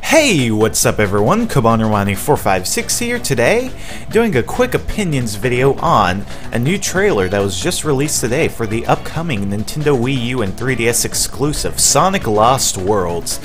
Hey, what's up everyone? KobanRwani456 here today, doing a quick opinions video on a new trailer that was just released today for the upcoming Nintendo Wii U and 3DS exclusive, Sonic Lost Worlds.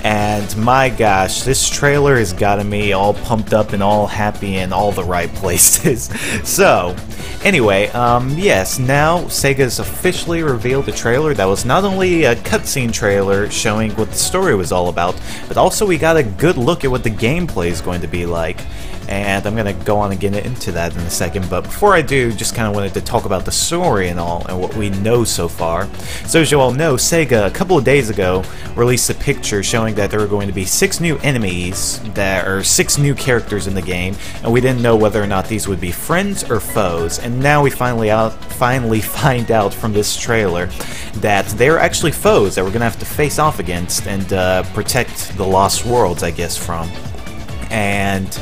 And my gosh, this trailer has gotten me all pumped up and all happy in all the right places. So, anyway, yes, now Sega's officially revealed a trailer that was not only a cutscene trailer showing what the story was all about, but also we got a good look at what the gameplay is going to be like. And I'm going to go on and get into that in a second, but before I do, just kind of wanted to talk about the story and all, and what we know so far. So as you all know, Sega, a couple of days ago, released a picture showing that there were going to be 6 new enemies, that are 6 new characters in the game, and we didn't know whether or not these would be friends or foes, and now we finally find out from this trailer that they're actually foes that we're going to have to face off against and protect the Lost Worlds, I guess, from. And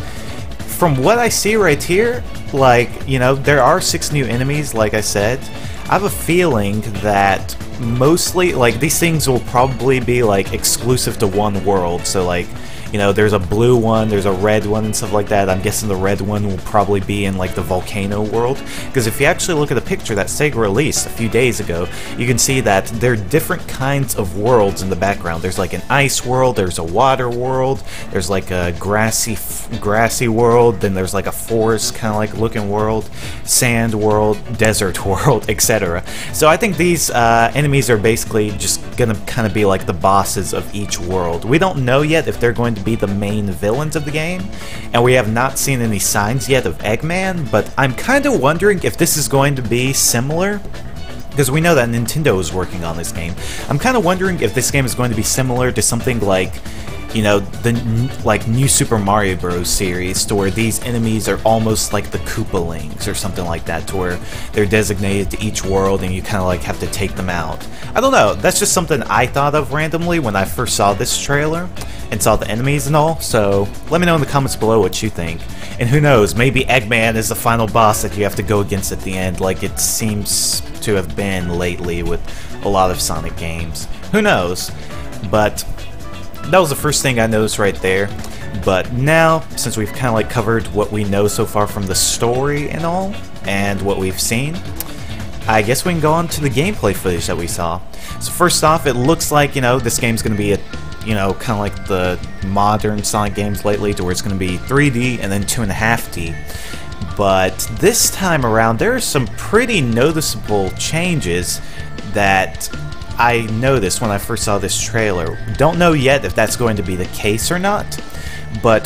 from what I see right here, like, you know, there are 6 new enemies, like I said. I have a feeling that mostly, like, these things will probably be, like, exclusive to one world. So, like, you know, there's a blue one, there's a red one and stuff like that. I'm guessing the red one will probably be in, like, the volcano world. Because if you actually look at the picture that Sega released a few days ago, you can see that there are different kinds of worlds in the background. There's, like, an ice world, there's a water world, there's, like, a grassy world, then there's, like, a forest kind of, like, looking world, sand world, desert world, etc. So I think these enemies are basically just gonna kind of be, like, the bosses of each world. We don't know yet if they're going to be the main villains of the game, and we have not seen any signs yet of Eggman, but I'm kind of wondering if this is going to be similar, because we know that Nintendo is working on this game. I'm kind of wondering if this game is going to be similar to something like, you know, the New Super Mario Bros. Series, to where these enemies are almost like the Koopalings or something like that, to where they're designated to each world and you kind of like have to take them out. I don't know, that's just something I thought of randomly when I first saw this trailer and saw the enemies and all, so let me know in the comments below what you think. And who knows, maybe Eggman is the final boss that you have to go against at the end, like it seems to have been lately with a lot of Sonic games. Who knows? But that was the first thing I noticed right there. But now, since we've kind of like covered what we know so far from the story and all, and what we've seen, I guess we can go on to the gameplay footage that we saw. So first off, it looks like, you know, this game's going to be a, you know, kind of like the modern Sonic games lately, to where it's going to be 3D and then 2.5D. But this time around, there are some pretty noticeable changes that I noticed when I first saw this trailer. Don't know yet if that's going to be the case or not, but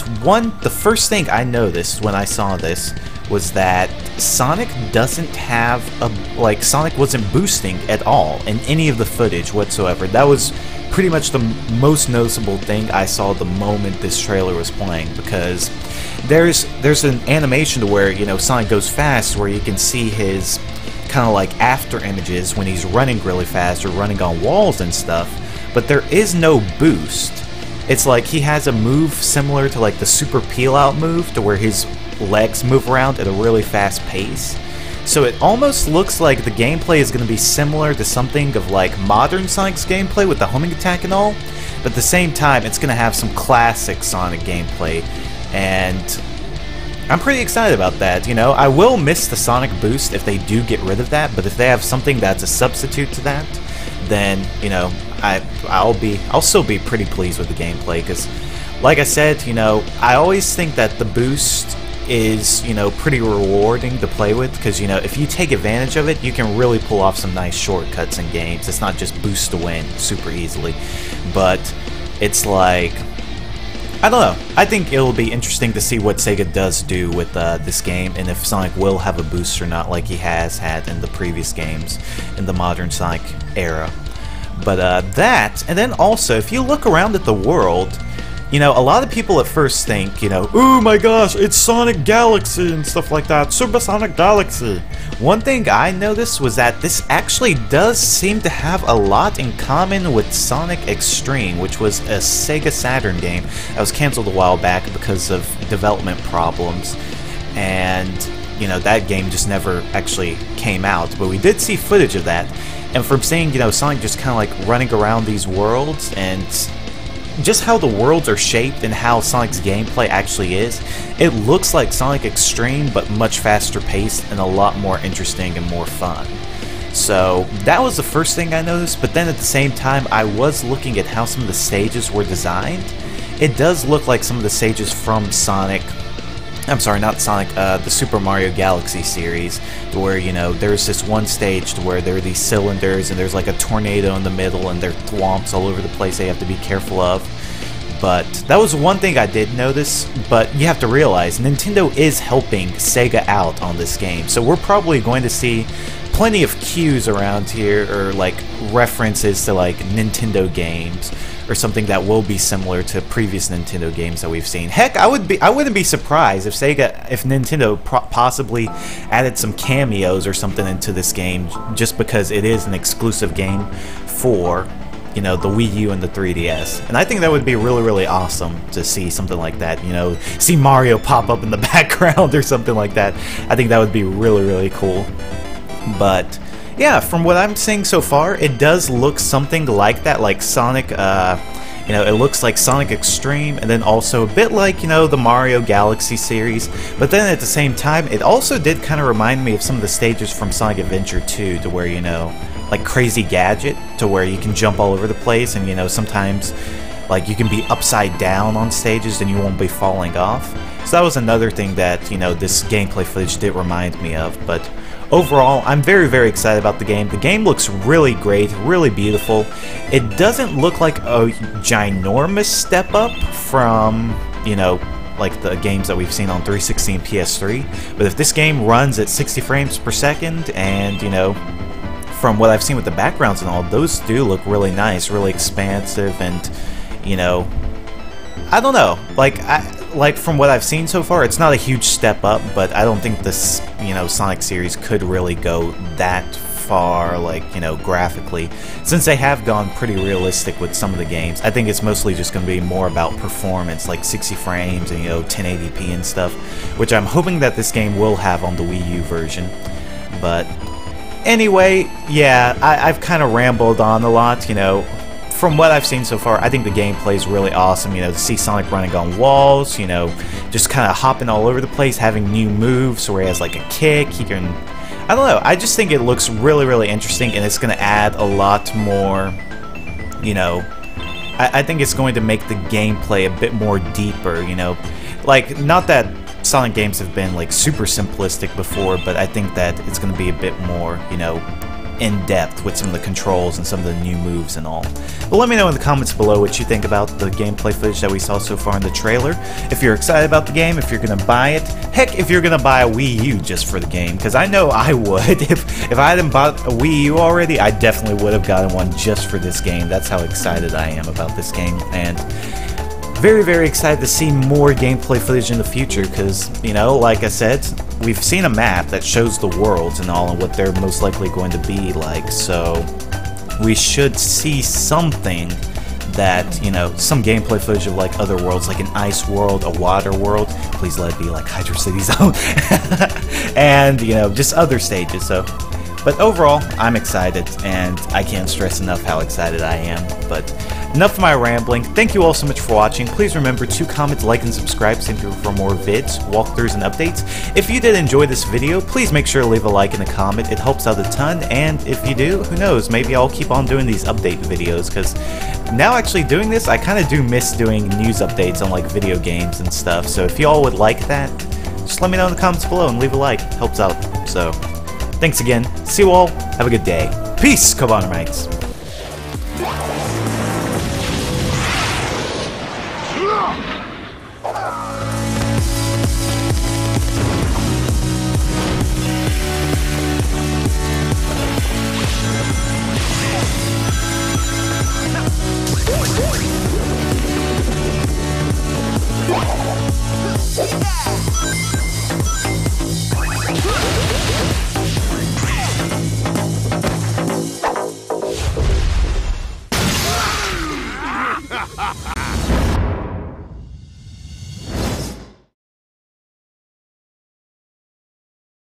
the first thing I noticed when I saw this was that Sonic doesn't have a, Sonic wasn't boosting at all in any of the footage whatsoever. That was pretty much the most noticeable thing I saw the moment this trailer was playing, because there's an animation to where, you know, Sonic goes fast, where you can see his kind of like after images when he's running really fast or running on walls and stuff, but there is no boost. It's like he has a move similar to like the super peel out move, to where his legs move around at a really fast pace. So it almost looks like the gameplay is going to be similar to something of like modern Sonic's gameplay with the homing attack and all, but at the same time it's going to have some classic Sonic gameplay, and I'm pretty excited about that. You know, I will miss the Sonic boost if they do get rid of that, but if they have something that's a substitute to that, then, you know, I'll still be pretty pleased with the gameplay, because like I said, you know, I always think that the boost is, you know, pretty rewarding to play with, because, you know, if you take advantage of it, you can really pull off some nice shortcuts in games. It's not just boost to win super easily, but it's like, I don't know. I think it'll be interesting to see what Sega does do with this game, and if Sonic will have a boost or not, like he has had in the previous games in the modern Sonic era. But that, and then also, if you look around at the world, you know, a lot of people at first think, you know, oh my gosh, it's Sonic Galaxy and stuff like that, Super Sonic Galaxy. One thing I noticed was that this actually does seem to have a lot in common with Sonic Xtreme, which was a Sega Saturn game that was canceled a while back because of development problems, and you know, that game just never actually came out, but we did see footage of that, and from seeing, you know, Sonic just kind of like running around these worlds, and just how the worlds are shaped and how Sonic's gameplay actually is, it looks like Sonic Xtreme, but much faster paced and a lot more interesting and more fun. So that was the first thing I noticed, but then at the same time I was looking at how some of the stages were designed. It does look like some of the stages from Sonic, I'm sorry, not Sonic, the Super Mario Galaxy series, to where, you know, there's this one stage to where there are these cylinders and there's like a tornado in the middle and there are thwomps all over the place they have to be careful of. But that was one thing I did notice, but you have to realize Nintendo is helping Sega out on this game, so we're probably going to see plenty of cues around here, or like references to like Nintendo games, or something that will be similar to previous Nintendo games that we've seen. Heck, I wouldn't be surprised if Nintendo possibly added some cameos or something into this game, just because it is an exclusive game for, you know, the Wii U and the 3DS. And I think that would be really, really awesome to see something like that, you know, see Mario pop up in the background or something like that. I think that would be really, really cool. But yeah, from what I'm seeing so far, it does look something like that, like Sonic, you know, it looks like Sonic Xtreme, and then also a bit like, you know, the Mario Galaxy series, but then at the same time, it also did kind of remind me of some of the stages from Sonic Adventure 2, to where, you know, like Crazy Gadget, to where you can jump all over the place, and, you know, sometimes, like, you can be upside down on stages and you won't be falling off. So that was another thing that, you know, this gameplay footage did remind me of, but overall, I'm very, very excited about the game. The game looks really great, really beautiful. It doesn't look like a ginormous step up from, you know, like the games that we've seen on 360 and PS3. But if this game runs at 60 frames per second, and, you know, from what I've seen with the backgrounds and all, those do look really nice, really expansive, and, you know, I don't know, like from what I've seen so far, it's not a huge step up, but I don't think this, you know, Sonic series could really go that far, like, you know, graphically, since they have gone pretty realistic with some of the games. I think it's mostly just going to be more about performance, like 60 frames and, you know, 1080p and stuff, which I'm hoping that this game will have on the Wii U version. But anyway, yeah, I've kind of rambled on a lot, you know. From what I've seen so far, I think the gameplay is really awesome, you know, to see Sonic running on walls, you know, just kind of hopping all over the place, having new moves where he has like a kick, he can, I don't know, I just think it looks really, really interesting, and it's going to add a lot more, you know, I think it's going to make the gameplay a bit more deeper, you know, like, not that Sonic games have been like super simplistic before, but I think that it's going to be a bit more, you know, in-depth with some of the controls and some of the new moves and all. But let me know in the comments below what you think about the gameplay footage that we saw so far in the trailer. If you're excited about the game, if you're gonna buy it, heck, if you're gonna buy a Wii U just for the game, because I know I would. If I hadn't bought a Wii U already, I definitely would have gotten one just for this game. That's how excited I am about this game, and very, very excited to see more gameplay footage in the future, because, you know, like I said, we've seen a map that shows the worlds and all and what they're most likely going to be like, so we should see something that, you know, some gameplay footage of like other worlds, like an ice world, a water world, please let it be like Hydro City Zone, and, you know, just other stages. So, but overall, I'm excited, and I can't stress enough how excited I am. But enough of my rambling. Thank you all so much for watching. Please remember to comment, like, and subscribe for more vids, walkthroughs, and updates. If you did enjoy this video, please make sure to leave a like and a comment. It helps out a ton, and if you do, who knows, maybe I'll keep on doing these update videos, because now actually doing this, I kind of do miss doing news updates on like video games and stuff. So if y'all would like that, just let me know in the comments below and leave a like. Helps out. So thanks again. See you all. Have a good day. Peace, Cobonamites.